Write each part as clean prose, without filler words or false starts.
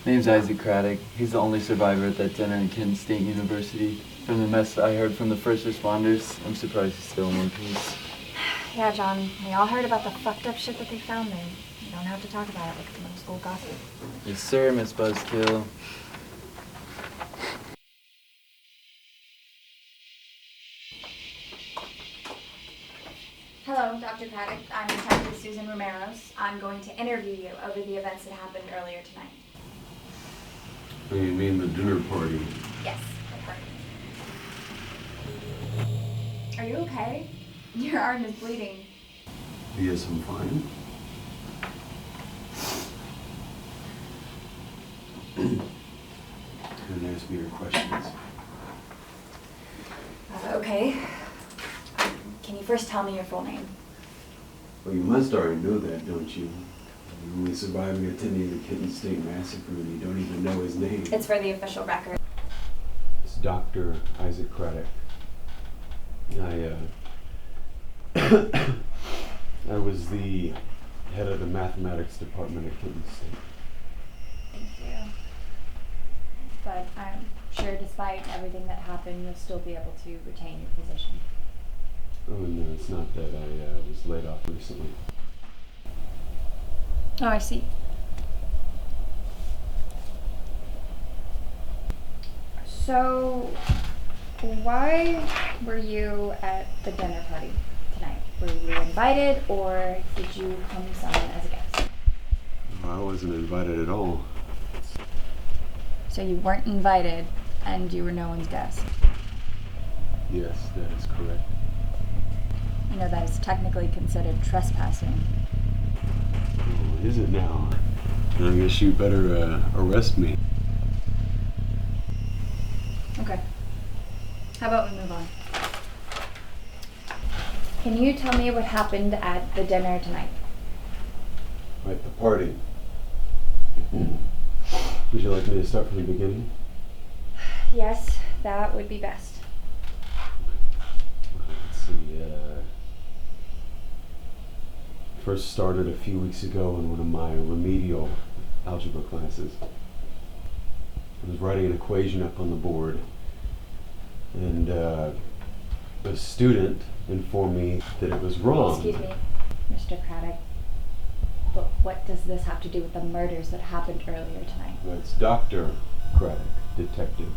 Name's Isaac Craddock. He's the only survivor at that dinner in Kent State University. From the mess I heard from the first responders, I'm surprised he's still in one piece. Yeah, John, we all heard about the fucked up shit that they found there. You don't have to talk about it like it's middle school gossip. Yes, sir, Miss Buzzkill. Hello, Dr. Craddock. I'm Detective Susan Romeros. I'm going to interview you over the events that happened earlier tonight. Oh, you mean the dinner party? Yes, the party. Are you okay? Your arm is bleeding. Yes, I'm fine. Don't ask me your questions. Okay. Can you first tell me your full name? Well, you must already know that, don't you? You're only surviving attending the Kitten State Massacre and you don't even know his name. It's for the official record. It's Dr. Isaac Craddock. I was the head of the mathematics department at Kitten State. Thank you. But I'm sure despite everything that happened, you'll still be able to retain your position. Oh, no, it's not that. I was laid off recently. Oh, I see. So, why were you at the dinner party tonight? Were you invited, or did you come someone as a guest? Oh, I wasn't invited at all. So you weren't invited, and you were no one's guest. Yes, that is correct. You know that is technically considered trespassing. Oh, is it now? I guess you better arrest me. Okay. How about we move on? Can you tell me what happened at the dinner tonight? At the party. Would you like me to start from the beginning? Yes, that would be best. Let's see. First started a few weeks ago in one of my remedial algebra classes. I was writing an equation up on the board, and a student informed me that it was wrong. Excuse me, Mr. Craddock. But what does this have to do with the murders that happened earlier tonight? Well, it's Dr. Craddock, detective.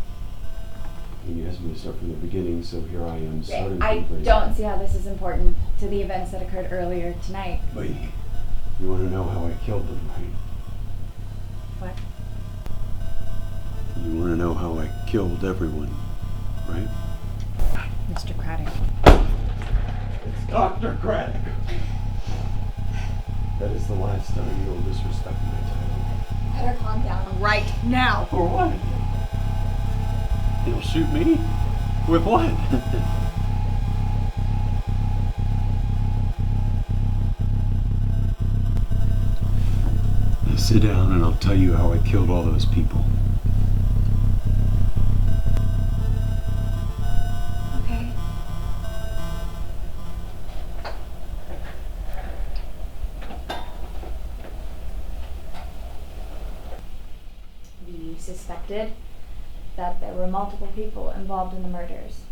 And you asked me to start from the beginning, so here I am starting from I the very don't see how this is important to the events that occurred earlier tonight. But you want to know how I killed them, right? What? You want to know how I killed everyone, right? Mr. Craddock. It's Dr. Craddock. That is the last time you'll disrespect my title. Better calm down right now. For what? You'll shoot me? With what? Now sit down and I'll tell you how I killed all those people. Okay. You suspected that there were multiple people involved in the murders,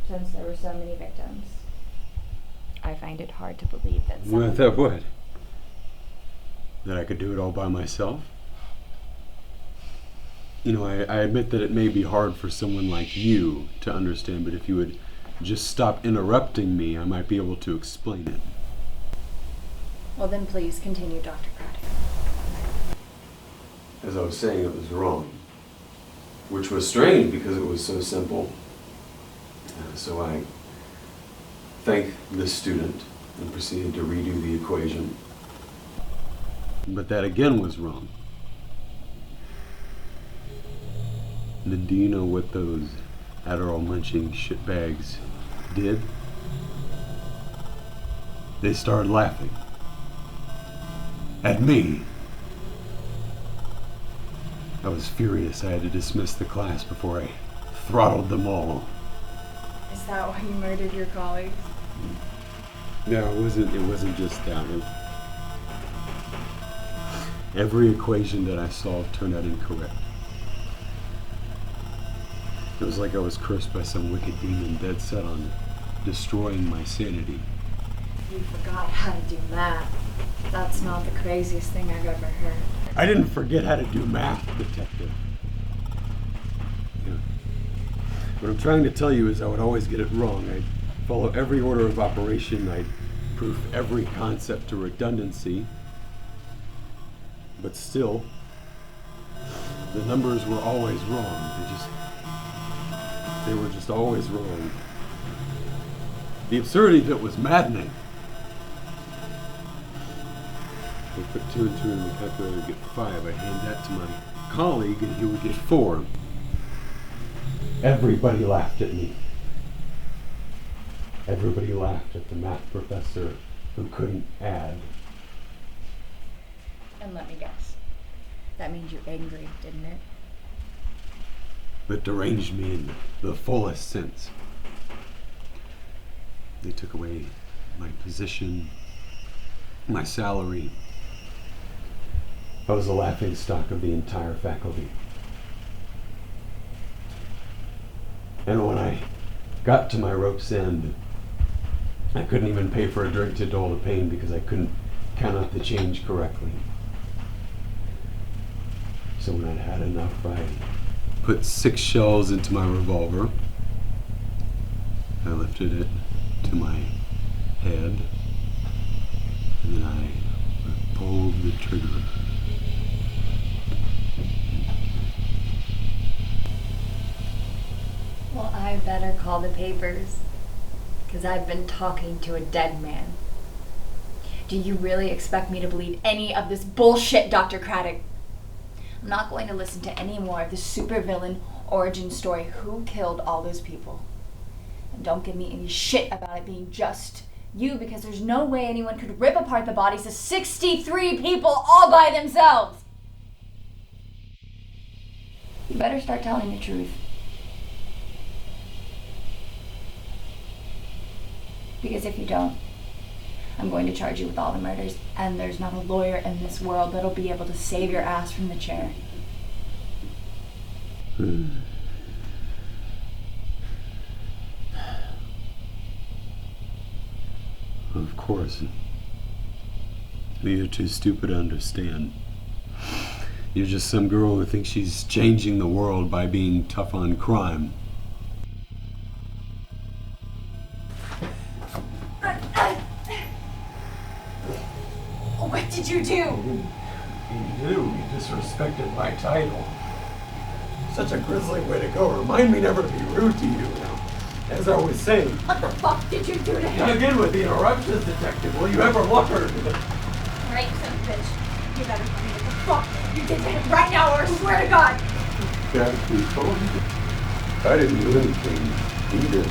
since there were so many victims. I find it hard to believe that some... That what? That I could do it all by myself? You know, I admit that it may be hard for someone like you to understand, but if you would just stop interrupting me, I might be able to explain it. Well then please continue, Dr. Craddock. As I was saying, it was wrong. Which was strange because it was so simple. So I thanked the student and proceeded to redo the equation. But that again was wrong. And then do you know what those Adderall munching shitbags did? They started laughing. At me. I was furious. I had to dismiss the class before I throttled them all. Is that why you murdered your colleagues? No, it wasn't just that. Every equation that I solved turned out incorrect. It was like I was cursed by some wicked demon dead set on destroying my sanity. You forgot how to do math. That's not the craziest thing I've ever heard. I didn't forget how to do math, detective. Yeah. What I'm trying to tell you is I would always get it wrong. I'd follow every order of operation. I'd proof every concept to redundancy. But still, the numbers were always wrong. They were just always wrong. The absurdity of it was maddening. We put 2 and 2 in the calculator to get 5. I'd hand that to my colleague and he would get 4. Everybody laughed at me. Everybody laughed at the math professor who couldn't add. And let me guess. That means you're angry, didn't it? That deranged me in the fullest sense. They took away my position, my salary. I was the laughing stock of the entire faculty. And when I got to my rope's end, I couldn't even pay for a drink to dull the pain because I couldn't count out the change correctly. So when I'd had enough, I put 6 shells into my revolver. I lifted it to my head, and then I pulled the trigger. Well, I better call the papers, because I've been talking to a dead man. Do you really expect me to believe any of this bullshit, Dr. Craddock? I'm not going to listen to any more of this supervillain origin story. Who killed all those people? And don't give me any shit about it being just you, because there's no way anyone could rip apart the bodies of 63 people all by themselves. You better start telling the truth. Because if you don't, I'm going to charge you with all the murders, and there's not a lawyer in this world that'll be able to save your ass from the chair. Of course. You're too stupid to understand. You're just some girl who thinks she's changing the world by being tough on crime. What did you do? You disrespected my title. Such a grisly way to go. Remind me never to be rude to you now. As I was saying. What the fuck did you do to him? Again with the interruptions, detective. Will you ever learn? Right, son of a bitch. You better tell me what the fuck you did to him right now, or I swear to God. I didn't do anything. He did.